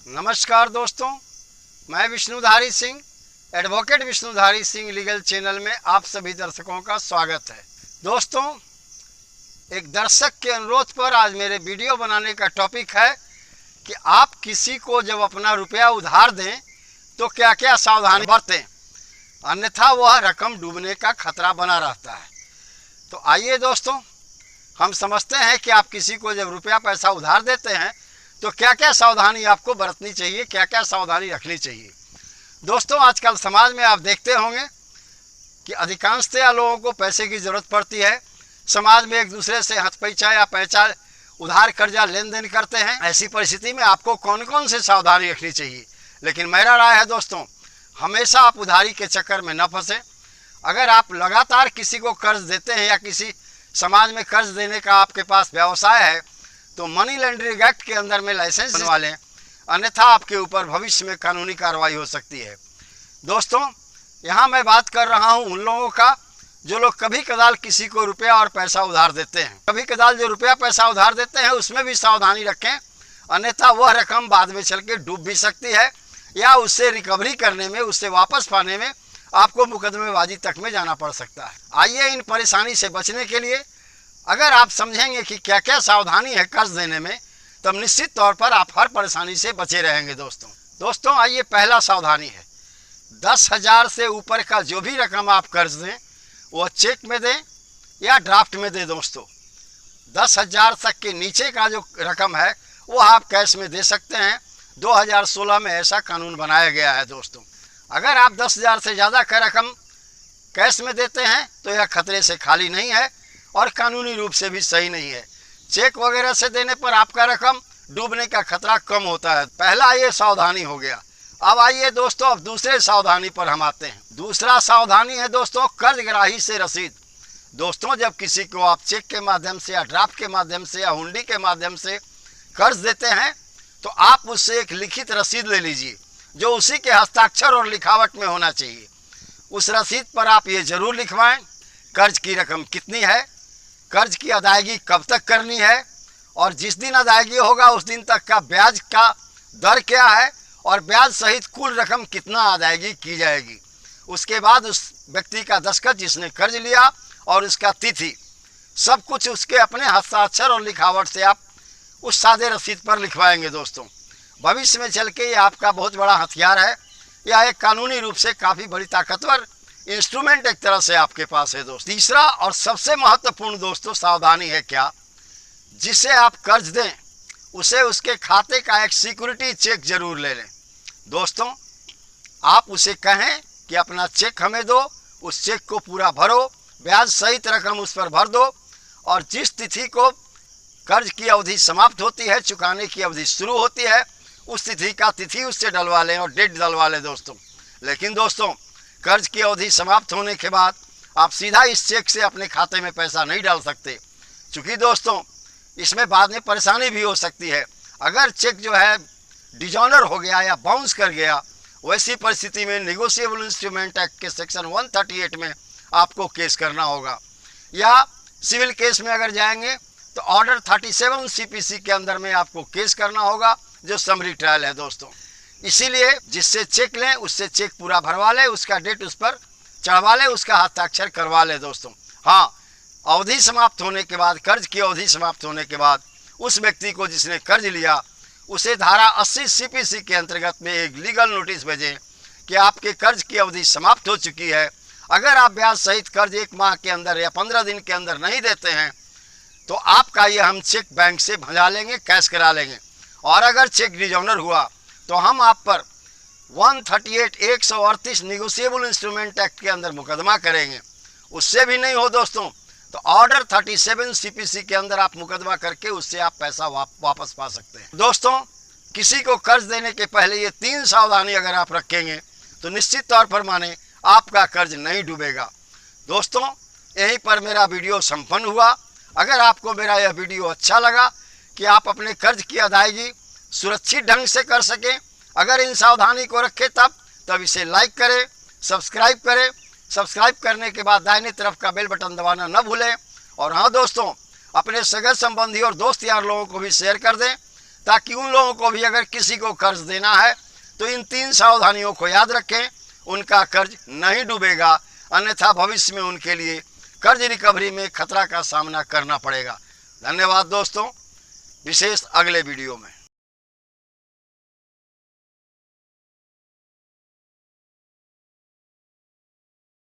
नमस्कार दोस्तों, मैं Vishnudhari Singh, advocate Vishnudhari Singh legal channel में आप सभी दर्शकों का स्वागत है। दोस्तों, एक दर्शक के अनुरोध पर आज मेरे वीडियो बनाने का टॉपिक है कि आप किसी को जब अपना रुपया उधार दें तो क्या क्या सावधानी बरतें, अन्यथा वह रकम डूबने का खतरा बना रहता है। तो आइए दोस्तों, हम समझते हैं कि आप किसी को जब रुपया पैसा उधार देते हैं तो क्या क्या सावधानी आपको बरतनी चाहिए, क्या क्या सावधानी रखनी चाहिए। दोस्तों, आजकल समाज में आप देखते होंगे कि अधिकांशतः लोगों को पैसे की ज़रूरत पड़ती है। समाज में एक दूसरे से हथपैसा या पैसा उधार कर्जा लेन देन करते हैं। ऐसी परिस्थिति में आपको कौन कौन सी सावधानी रखनी चाहिए। लेकिन मेरा राय है दोस्तों, हमेशा आप उधारी के चक्कर में न फंसें। अगर आप लगातार किसी को कर्ज देते हैं या किसी समाज में कर्ज देने का आपके पास व्यवसाय है तो मनी लॉन्ड्रिंग एक्ट के अंदर में लाइसेंस बनवा लें, अन्यथा आपके ऊपर भविष्य में कानूनी कार्रवाई हो सकती है। दोस्तों, यहाँ मैं बात कर रहा हूँ उन लोगों का जो लोग कभी कदाल किसी को रुपया और पैसा उधार देते हैं। कभी कदाल जो रुपया पैसा उधार देते हैं उसमें भी सावधानी रखें, अन्यथा वह रकम बाद में चल के डूब भी सकती है या उससे रिकवरी करने में, उससे वापस पाने में आपको मुकदमेबाजी तक में जाना पड़ सकता है। आइए, इन परेशानी से बचने के लिए अगर आप समझेंगे कि क्या क्या सावधानी है कर्ज देने में, तब निश्चित तौर पर आप हर परेशानी से बचे रहेंगे। दोस्तों आइए, पहला सावधानी है 10,000 से ऊपर का जो भी रकम आप कर्ज दें वो चेक में दें या ड्राफ्ट में दें। दोस्तों, 10,000 तक के नीचे का जो रकम है वो आप कैश में दे सकते हैं। 2016 में ऐसा कानून बनाया गया है। दोस्तों, अगर आप 10,000 से ज़्यादा का रकम कैश में देते हैं तो यह खतरे से खाली नहीं है और कानूनी रूप से भी सही नहीं है। चेक वगैरह से देने पर आपका रकम डूबने का खतरा कम होता है। पहला ये सावधानी हो गया। अब आइए दोस्तों, अब दूसरे सावधानी पर हम आते हैं। दूसरा सावधानी है दोस्तों, कर्जग्राही से रसीद। दोस्तों, जब किसी को आप चेक के माध्यम से या ड्राफ्ट के माध्यम से या हुंडी के माध्यम से कर्ज देते हैं तो आप उससे एक लिखित रसीद ले लीजिए जो उसी के हस्ताक्षर और लिखावट में होना चाहिए। उस रसीद पर आप ये जरूर लिखवाएं कर्ज की रकम कितनी है, कर्ज की अदायगी कब तक करनी है और जिस दिन अदायगी होगा उस दिन तक का ब्याज का दर क्या है और ब्याज सहित कुल रकम कितना अदायगी की जाएगी। उसके बाद उस व्यक्ति का दस्तखत जिसने कर्ज लिया और उसका तिथि, सब कुछ उसके अपने हस्ताक्षर और लिखावट से आप उस सादे रसीद पर लिखवाएंगे। दोस्तों, भविष्य में चल के ये आपका बहुत बड़ा हथियार है। यह एक कानूनी रूप से काफ़ी बड़ी ताकतवर इंस्ट्रूमेंट एक तरह से आपके पास है। दोस्त, तीसरा और सबसे महत्वपूर्ण दोस्तों सावधानी है क्या, जिसे आप कर्ज दें उसे उसके खाते का एक सिक्योरिटी चेक जरूर ले लें। दोस्तों, आप उसे कहें कि अपना चेक हमें दो, उस चेक को पूरा भरो, ब्याज सहित रकम उस पर भर दो और जिस तिथि को कर्ज की अवधि समाप्त होती है, चुकाने की अवधि शुरू होती है, उस तिथि का तिथि उससे डलवा लें और डेट डलवा लें। दोस्तों, लेकिन दोस्तों, कर्ज की अवधि समाप्त होने के बाद आप सीधा इस चेक से अपने खाते में पैसा नहीं डाल सकते, क्योंकि दोस्तों इसमें बाद में परेशानी भी हो सकती है। अगर चेक जो है डिजॉनर हो गया या बाउंस कर गया, वैसी परिस्थिति में नेगोशिएबल इंस्ट्रूमेंट एक्ट के सेक्शन 138 में आपको केस करना होगा, या सिविल केस में अगर जाएंगे तो ऑर्डर 37 CPC के अंदर में आपको केस करना होगा, जो समरी ट्रायल है। दोस्तों, इसीलिए जिससे चेक लें उससे चेक पूरा भरवा लें, उसका डेट उस पर चढ़वा लें, उसका हस्ताक्षर करवा लें। दोस्तों, हाँ, अवधि समाप्त होने के बाद, कर्ज की अवधि समाप्त होने के बाद उस व्यक्ति को जिसने कर्ज लिया उसे धारा 80 CPC के अंतर्गत में एक लीगल नोटिस भेजें कि आपके कर्ज की अवधि समाप्त हो चुकी है। अगर आप ब्याज सहित कर्ज 1 माह के अंदर या 15 दिन के अंदर नहीं देते हैं तो आपका ये हम चेक बैंक से भंजा लेंगे, कैश करा लेंगे। और अगर चेक डिजॉनर हुआ तो हम आप पर 138 नेगोशिएबल इंस्ट्रूमेंट एक्ट के अंदर मुकदमा करेंगे। उससे भी नहीं हो दोस्तों तो ऑर्डर 37 CPC के अंदर आप मुकदमा करके उससे आप पैसा वापस पा सकते हैं। दोस्तों, किसी को कर्ज देने के पहले ये 3 सावधानी अगर आप रखेंगे तो निश्चित तौर पर माने आपका कर्ज नहीं डूबेगा। दोस्तों, यहीं पर मेरा वीडियो संपन्न हुआ। अगर आपको मेरा यह वीडियो अच्छा लगा कि आप अपने कर्ज की अदायगी सुरक्षित ढंग से कर सकें, अगर इन सावधानी को रखें तब इसे लाइक करें, सब्सक्राइब करें। सब्सक्राइब करने के बाद दाहिने तरफ का बेल बटन दबाना न भूलें। और हाँ दोस्तों, अपने सगे संबंधी और दोस्त यार लोगों को भी शेयर कर दें ताकि उन लोगों को भी अगर किसी को कर्ज देना है तो इन 3 सावधानियों को याद रखें, उनका कर्ज नहीं डूबेगा, अन्यथा भविष्य में उनके लिए कर्ज रिकवरी में खतरा का सामना करना पड़ेगा। धन्यवाद दोस्तों, विशेष अगले वीडियो में।